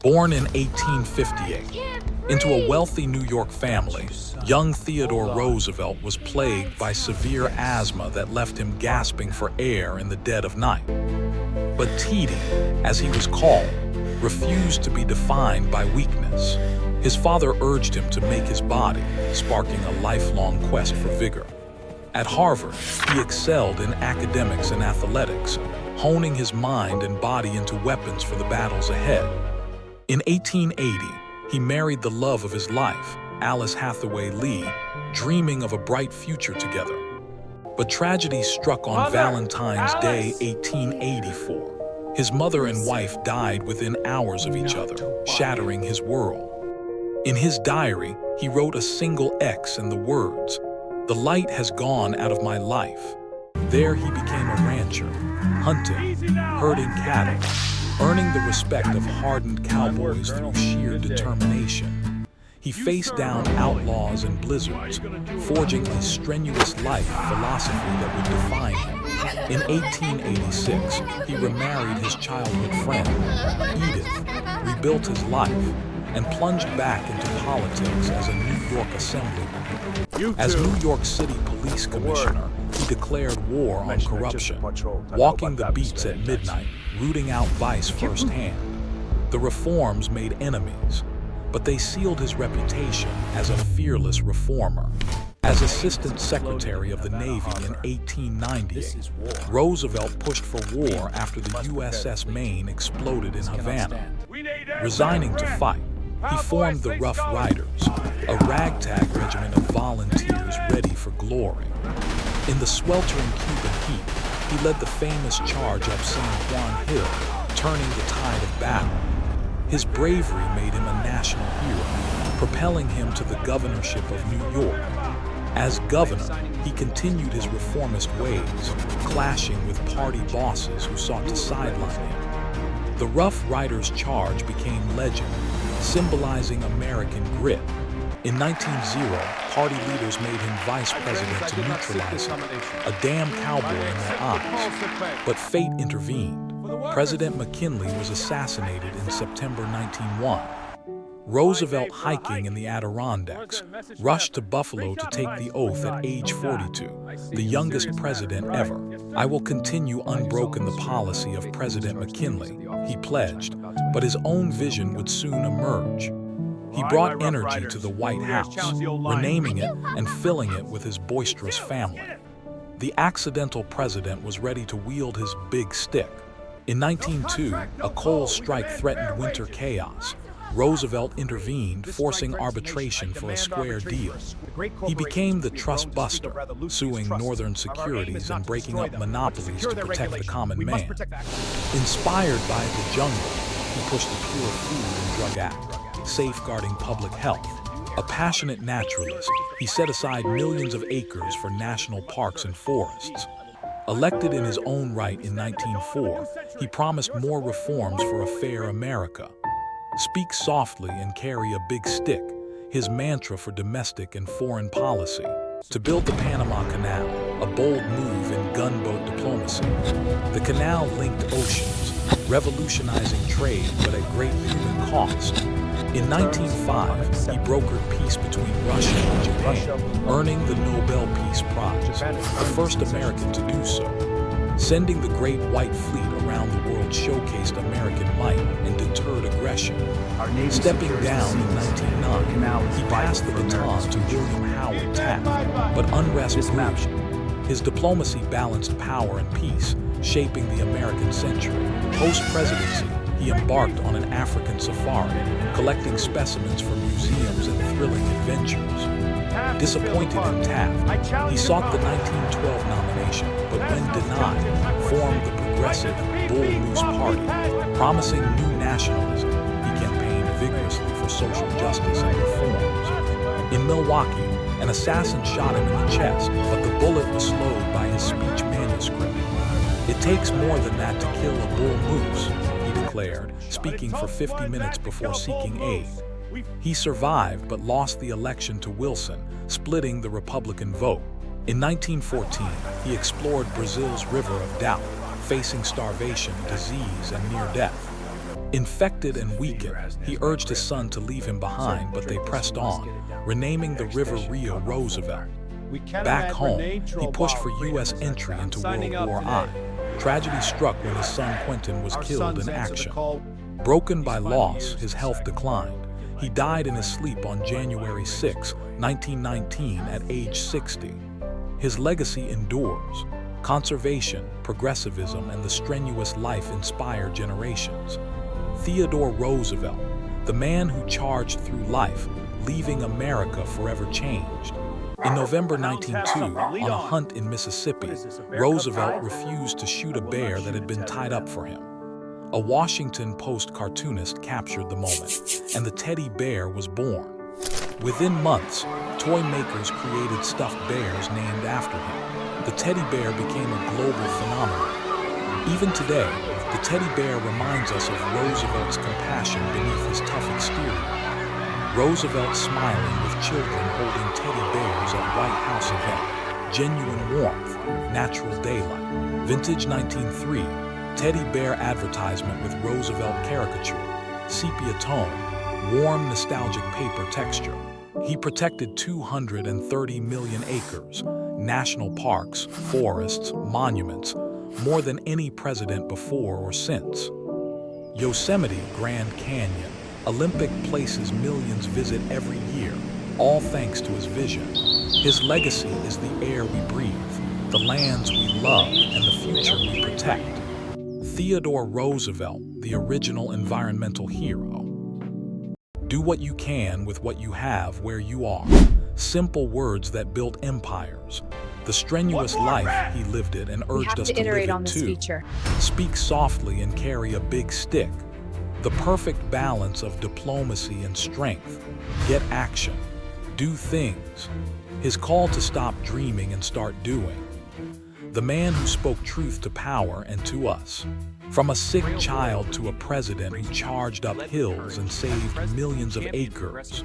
Born in 1858 into a wealthy New York family, young Theodore Roosevelt was plagued by severe asthma that left him gasping for air in the dead of night. But TD, as he was called, refused to be defined by weakness. His father urged him to make his body, sparking a lifelong quest for vigor. At Harvard, he excelled in academics and athletics, honing his mind and body into weapons for the battles ahead. In 1880, he married the love of his life, Alice Hathaway Lee, dreaming of a bright future together. But tragedy struck on Valentine's Day 1884. His mother and wife died within hours of each other, shattering his world. In his diary, he wrote a single X and the words, "The light has gone out of my life." There he became a rancher, hunting, herding cattle, earning the respect of hardened cowboys through sheer determination. He faced down outlaws and blizzards, forging a strenuous life philosophy that would define him. In 1886, he remarried his childhood friend, Edith, rebuilt his life, and plunged back into politics as a New York assemblyman. As New York City Police Commissioner, he declared war on corruption, walking the beats at midnight, rooting out vice firsthand. The reforms made enemies, but they sealed his reputation as a fearless reformer. As Assistant Secretary of the Navy in 1898, Roosevelt pushed for war after the USS Maine exploded in Havana. Resigning to fight, he formed the Rough Riders, a ragtag regiment of volunteers ready for glory. In the sweltering Cuban heat, he led the famous charge up San Juan Hill, turning the tide of battle. His bravery made him a national hero, propelling him to the governorship of New York. As governor, he continued his reformist ways, clashing with party bosses who sought to sideline him. The Rough Riders charge became legend, symbolizing American grit. In 1900, party leaders made him vice president to neutralize him, a damn cowboy in their eyes. But fate intervened. President McKinley was assassinated in September 1901. Roosevelt, hiking in the Adirondacks, rushed to Buffalo to take the oath at age 42, the youngest president ever. "I will continue unbroken the policy of President McKinley," he pledged, but his own vision would soon emerge. He brought energy to the White House, renaming it and filling it with his boisterous family. The accidental president was ready to wield his big stick. In 1902, a coal strike threatened winter chaos. Roosevelt intervened, forcing arbitration for a square deal. He became the trust buster, suing Northern Securities and breaking up monopolies to protect the common man. Inspired by the jungle, he pushed the Pure Food and Drug Act, safeguarding public health. A passionate naturalist, he set aside millions of acres for national parks and forests. Elected in his own right in 1904, he promised more reforms for a fair America. "Speak softly and carry a big stick," his mantra for domestic and foreign policy. To build the Panama Canal, a bold move in gunboat diplomacy. The canal linked oceans, revolutionizing trade but at great human cost. In 1905, he brokered peace between Russia and Japan, earning the Nobel Peace Prize, the first American to do so. Sending the Great White Fleet around the world showcased American might and deterred aggression. Stepping down in 1909, he passed the baton to William Howard Taft, but unrest grew. His diplomacy balanced power and peace, shaping the American century. Post-presidency, he embarked on an African safari, collecting specimens for museums and thrilling adventures. Disappointed in Taft, he sought the 1912 nomination, but when denied, formed the Progressive Bull Moose Party. Promising new nationalism, he campaigned vigorously for social justice and reforms. In Milwaukee, an assassin shot him in the chest, but the bullet was slowed by his speech manuscript. "It takes more than that to kill a bull moose," he declared, speaking for 50 minutes before seeking aid. He survived but lost the election to Wilson, splitting the Republican vote. In 1914, he explored Brazil's River of Doubt, facing starvation, disease, and near death. Infected and weakened, he urged his son to leave him behind, but they pressed on, renaming the River Rio Roosevelt. Back home, he pushed for U.S. entry into World War I. Tragedy struck when his son Quentin was killed in action. Broken by loss, his health declined. He died in his sleep on January 6, 1919, at age 60. His legacy endures. Conservation, progressivism, and the strenuous life inspire generations. Theodore Roosevelt, the man who charged through life, leaving America forever changed. In November 1902, on a hunt in Mississippi, Roosevelt refused to shoot a bear that had been tied up for him. A Washington Post cartoonist captured the moment, and the teddy bear was born. Within months, toy makers created stuffed bears named after him. The teddy bear became a global phenomenon. Even today, the teddy bear reminds us of Roosevelt's compassion beneath his tough exterior. Roosevelt smiling with children holding teddy bears at White House event. Genuine warmth, natural daylight. Vintage 1903, teddy bear advertisement with Roosevelt caricature. Sepia tone, warm nostalgic paper texture. He protected 230 million acres, national parks, forests, monuments, more than any president before or since. Yosemite, Grand Canyon, Olympic places millions visit every year, all thanks to his vision. His legacy is the air we breathe, the lands we love, and the future we protect. Theodore Roosevelt, the original environmental hero. Do what you can with what you have where you are. Simple words that built empires. The strenuous life he lived it and urged us to live it too. Speak softly and carry a big stick. The perfect balance of diplomacy and strength. Get action. Do things. His call to stop dreaming and start doing. The man who spoke truth to power and to us. From a sick child to a president who charged up hills and saved millions of acres.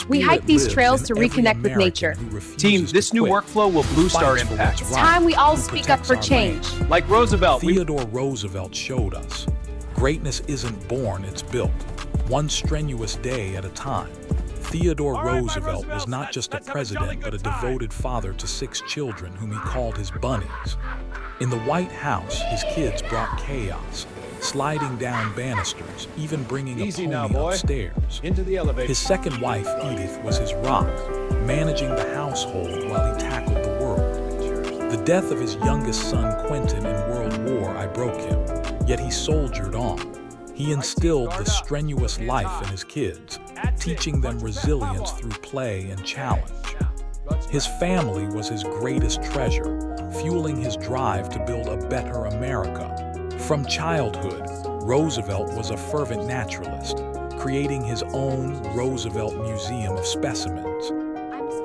We hike these trails to reconnect with nature. Team, this new workflow will boost our impact. It's time we all speak up for change. Like Roosevelt. Theodore Roosevelt showed us. Greatness isn't born, it's built. One strenuous day at a time. Theodore Roosevelt was not just a president, but a devoted father to 6 children whom he called his bunnies. In the White House, his kids brought chaos, sliding down banisters, even bringing a pony upstairs. His second wife, Edith, was his rock, managing the household while he tackled the world. The death of his youngest son, Quentin, in World War I broke him, yet he soldiered on. He instilled the strenuous life in his kids, teaching them resilience through play and challenge. His family was his greatest treasure, fueling his drive to build a better America. From childhood, Roosevelt was a fervent naturalist, creating his own Roosevelt Museum of Specimens.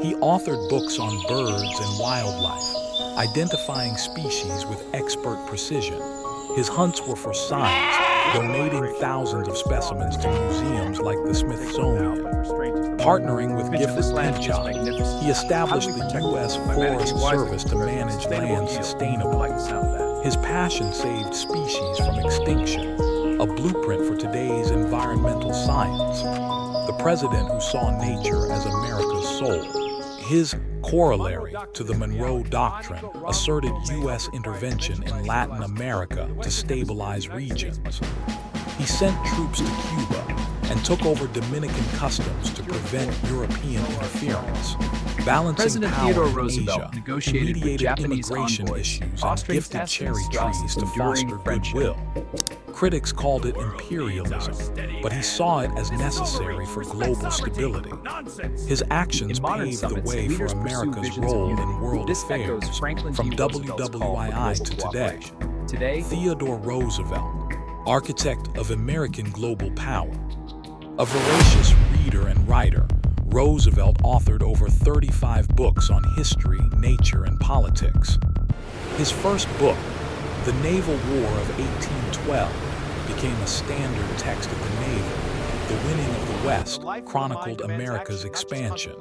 He authored books on birds and wildlife, identifying species with expert precision. His hunts were for science, donating thousands of specimens to museums like the Smithsonian. Partnering with Gifford Pinchot, he established the U.S. Forest Service to manage land sustainably. His passion saved species from extinction, a blueprint for today's environmental science. The president who saw nature as America's soul. His corollary to the Monroe Doctrine asserted U.S. intervention in Latin America to stabilize regions. He sent troops to Cuba and took over Dominican customs to prevent European interference. Balancing President power Theodore in Roosevelt Asia, negotiated he with mediated Japanese immigration envoys, issues and fostering gifted tests cherry and trees trusts to enduring foster friendship. goodwill. Critics called it imperialism, but he saw it as necessary for global stability. His actions paved the way for America's role in world affairs, from WWII to today. Theodore Roosevelt, architect of American global power. A voracious reader and writer, Roosevelt authored over 35 books on history, nature, and politics. His first book, The Naval War of 1812, became a standard text at the Navy, The Winning of the West chronicled America's expansion,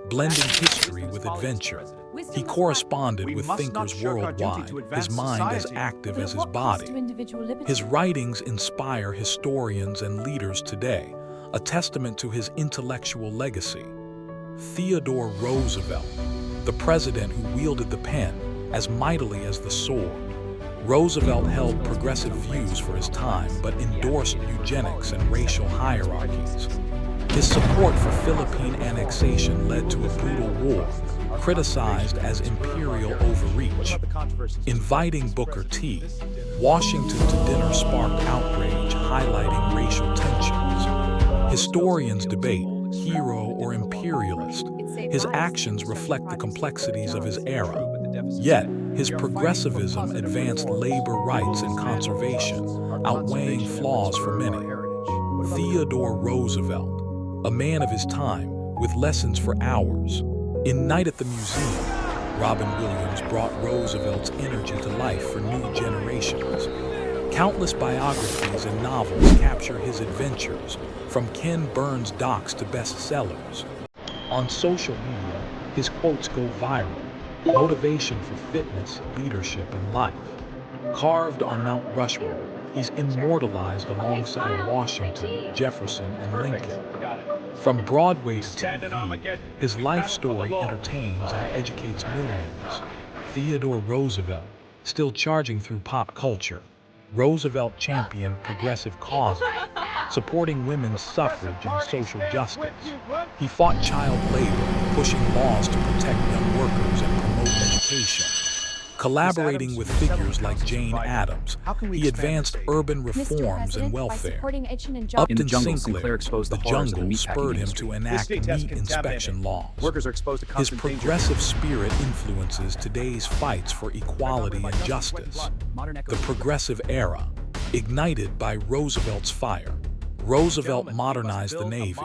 blending history with adventure. He corresponded with thinkers worldwide, his mind as active as his body. His writings inspire historians and leaders today, a testament to his intellectual legacy. Theodore Roosevelt, the president who wielded the pen as mightily as the sword. Roosevelt held progressive views for his time but endorsed eugenics and racial hierarchies. His support for Philippine annexation led to a brutal war, criticized as imperial overreach. Inviting Booker T. Washington to dinner sparked outrage, highlighting racial tensions. Historians debate, hero or imperialist. His actions reflect the complexities of his era. Yet, his progressivism advanced labor rights and conservation, outweighing flaws for many. Theodore Roosevelt, a man of his time, with lessons for hours. In Night at the Museum, Robin Williams brought Roosevelt's energy to life for new generations. Countless biographies and novels capture his adventures, from Ken Burns' docs to bestsellers. On social media, his quotes go viral. Motivation for fitness, leadership, and life. Carved on Mount Rushmore, he's immortalized alongside Washington, Jefferson, and Lincoln. From Broadway to TV, his life story entertains and educates millions. Theodore Roosevelt, still charging through pop culture. Roosevelt championed progressive causes, supporting women's suffrage and social justice. He fought child labor, pushing laws to protect young workers and promote education. Collaborating with figures like Jane Addams, he advanced urban reforms and welfare. Upton Sinclair, The Jungle spurred him to enact meat inspection laws. His progressive spirit influences today's fights for equality and justice. The progressive era, ignited by Roosevelt's fire. Roosevelt modernized the Navy,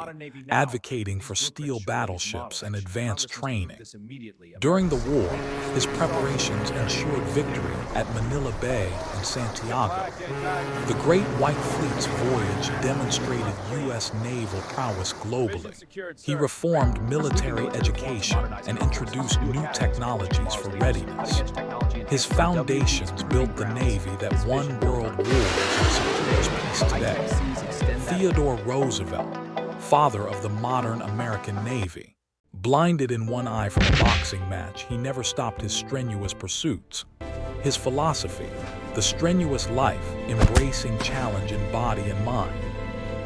advocating for steel battleships and advanced training. During the war, his preparations ensured victory at Manila Bay and Santiago. The Great White Fleet's voyage demonstrated U.S. naval prowess globally. He reformed military education and introduced new technologies for readiness. His foundations built the Navy that won world wars and secures peace today. Theodore Roosevelt, father of the modern American Navy. Blinded in one eye from a boxing match, he never stopped his strenuous pursuits. His philosophy, the strenuous life, embracing challenge in body and mind.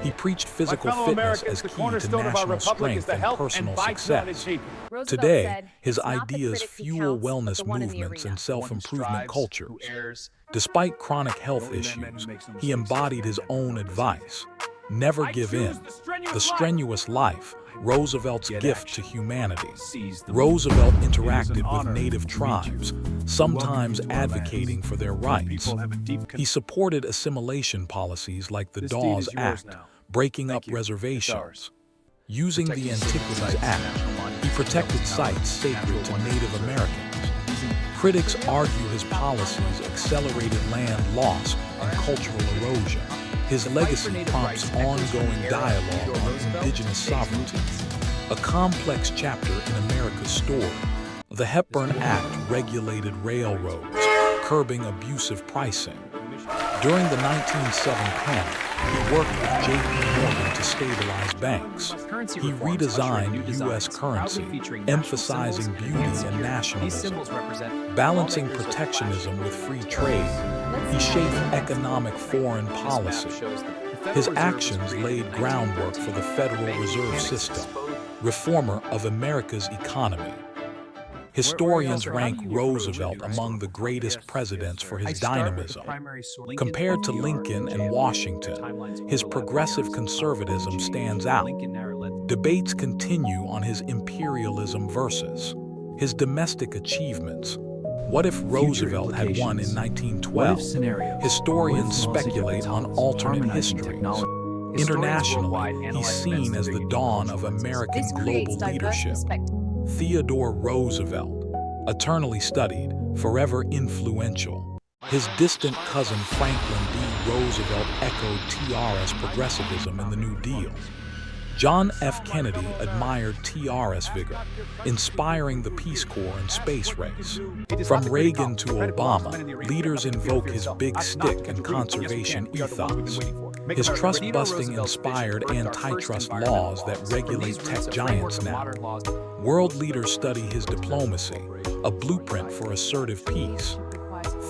He preached physical fitness as key to national strength and personal success. Today, his ideas fuel wellness movements and self-improvement cultures. Despite chronic health issues, he embodied his own advice. Never give in. The Strenuous Life, Roosevelt's gift to humanity. Roosevelt interacted with native tribes, sometimes advocating for their rights. He supported assimilation policies like the Dawes Act, breaking up reservations. Using the Antiquities Act, he protected sites sacred to Native Americans. Critics argue his policies accelerated land loss and cultural erosion. His legacy prompts ongoing dialogue on indigenous sovereignty, a complex chapter in America's story. The Hepburn Act regulated railroads, curbing abusive pricing. During the 1907 panic, he worked with J.P. Morgan to stabilize banks. He redesigned U.S. currency, emphasizing beauty and nationalism. Balancing protectionism with free trade, he shaped economic foreign policy. His actions laid groundwork for the Federal Reserve System, reformer of America's economy. Historians rank Roosevelt among the greatest presidents for his dynamism. Compared to Lincoln and Washington, his progressive conservatism stands out. Debates continue on his imperialism versus his domestic achievements. What if Roosevelt had won in 1912? Historians speculate on alternate histories. Internationally, he's seen as the dawn of American global leadership. Theodore Roosevelt, eternally studied, forever influential. His distant cousin Franklin D. Roosevelt echoed TR's progressivism in the New Deal. John F. Kennedy admired TR's vigor, inspiring the Peace Corps and space race. From Reagan to Obama, leaders invoke his big stick and conservation ethos. His trust-busting inspired antitrust laws that regulate tech giants now. World leaders study his diplomacy, a blueprint for assertive peace.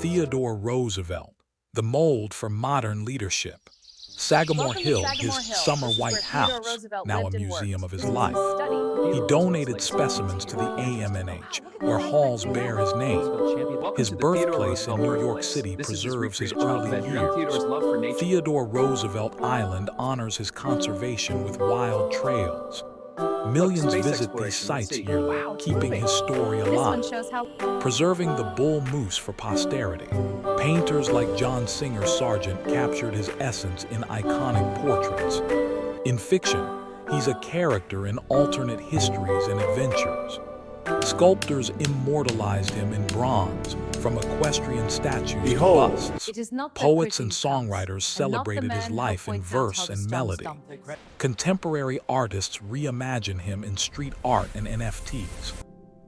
Theodore Roosevelt, the mold for modern leadership. Sagamore Hill, his summer white house, now a museum of his life. He donated specimens to the AMNH, where halls bear his name. His birthplace in New York City preserves his early years. Theodore Roosevelt Island honors his conservation with wild trails. Millions visit these sites yearly, keeping his story alive, preserving the bull moose for posterity. Painters like John Singer Sargent captured his essence in iconic portraits. In fiction, he's a character in alternate histories and adventures. Sculptors immortalized him in bronze, from equestrian statues to busts. Poets and songwriters celebrated his life in verse and melody. Contemporary artists reimagine him in street art and NFTs.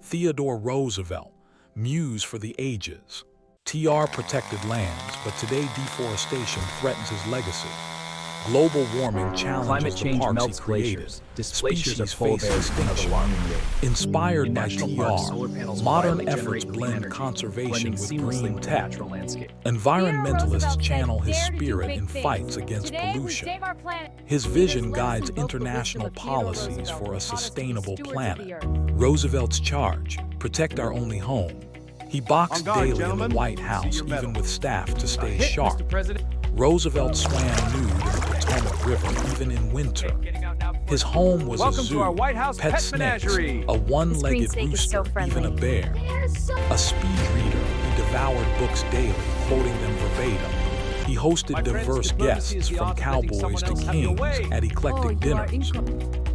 Theodore Roosevelt, muse for the ages. TR protected lands, but today deforestation threatens his legacy. Global warming challenges the parks he created. Species face extinction. Inspired by TR, modern efforts blend conservation with green tech. Environmentalists channel his spirit in fights against pollution. His vision guides international policies for a sustainable planet. Roosevelt's charge: protect our only home. He boxed daily in the White House, even with staff, to stay sharp. Roosevelt swam nude in the Potomac River, even in winter. His home was a zoo, pet snakes, a one-legged rooster, even a bear. A speed reader, he devoured books daily, quoting them verbatim. He hosted diverse guests, from cowboys to kings, at eclectic dinners.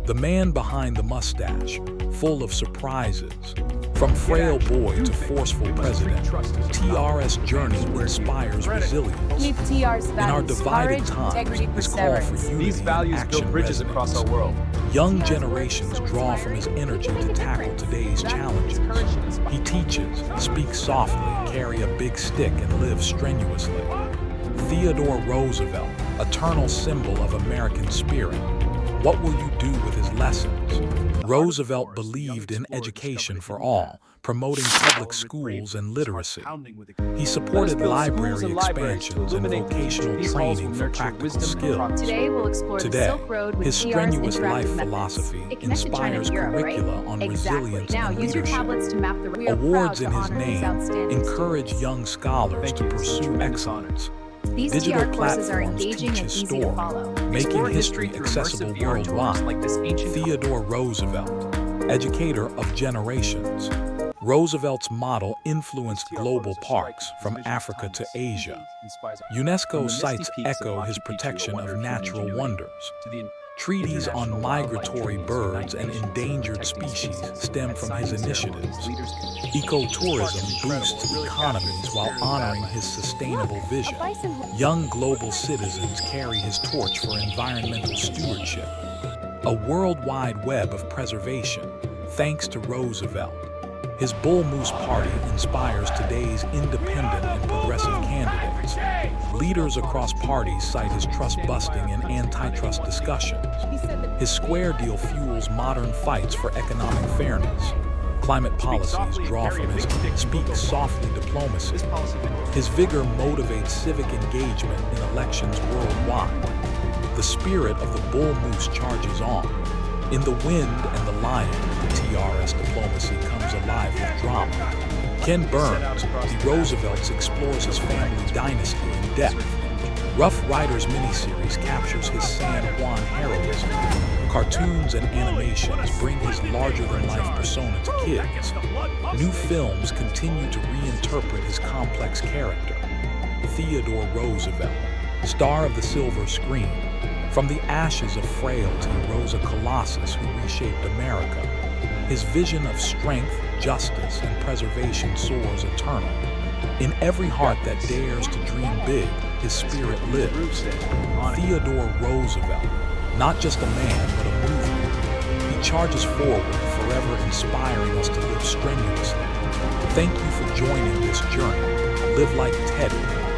The man behind the mustache, full of surprises. From frail boy to forceful president, TR's journey inspires resilience. In our divided times, his call for unity and action resonates. Young generations draw from his energy to tackle today's challenges. He teaches, speaks softly, carry a big stick, and live strenuously. Theodore Roosevelt, eternal symbol of American spirit. What will you do with his lessons? Roosevelt believed in education for all, promoting public schools and literacy. He supported library expansions and vocational training for practical skills. Today we'll explore the Silk Road with his TR's strenuous life interactive methods. philosophy It connects to China inspires and Europe, curricula right? on Exactly. resilience Now and use your leadership. tablets to map the road. We are Awards proud in to his honor these name outstanding encourage students. young scholars to pursue excellence. These Digital TR courses are platforms engaging teach and his easy to story, follow. making history accessible worldwide. Theodore Roosevelt, educator of generations. Roosevelt's model influenced global parks from Africa to Asia. UNESCO sites echo his protection of natural wonders. Treaties on migratory birds and endangered species stem from his initiatives. Ecotourism boosts economies while honoring his sustainable vision. Young global citizens carry his torch for environmental stewardship. A worldwide web of preservation, thanks to Roosevelt. His Bull Moose Party inspires today's independent and progressive candidates. Leaders across parties cite his trust-busting and antitrust discussions. His Square Deal fuels modern fights for economic fairness. Climate policies draw from his speak softly diplomacy. His vigor motivates civic engagement in elections worldwide. The spirit of the Bull Moose charges on. In The Wind and the Lion, TR's diplomacy comes alive with drama. Ken Burns, the Roosevelts, explores his family dynasty in depth. Rough Riders miniseries captures his San Juan heroism. Cartoons and animations bring his larger-than-life persona to kids. New films continue to reinterpret his complex character. Theodore Roosevelt, star of the silver screen. From the ashes of frailty rose a colossus who reshaped America. His vision of strength, justice, and preservation soars eternal. In every heart that dares to dream big, his spirit lives. Theodore Roosevelt, not just a man, but a movement. He charges forward, forever inspiring us to live strenuously. Thank you for joining this journey. Live like Teddy.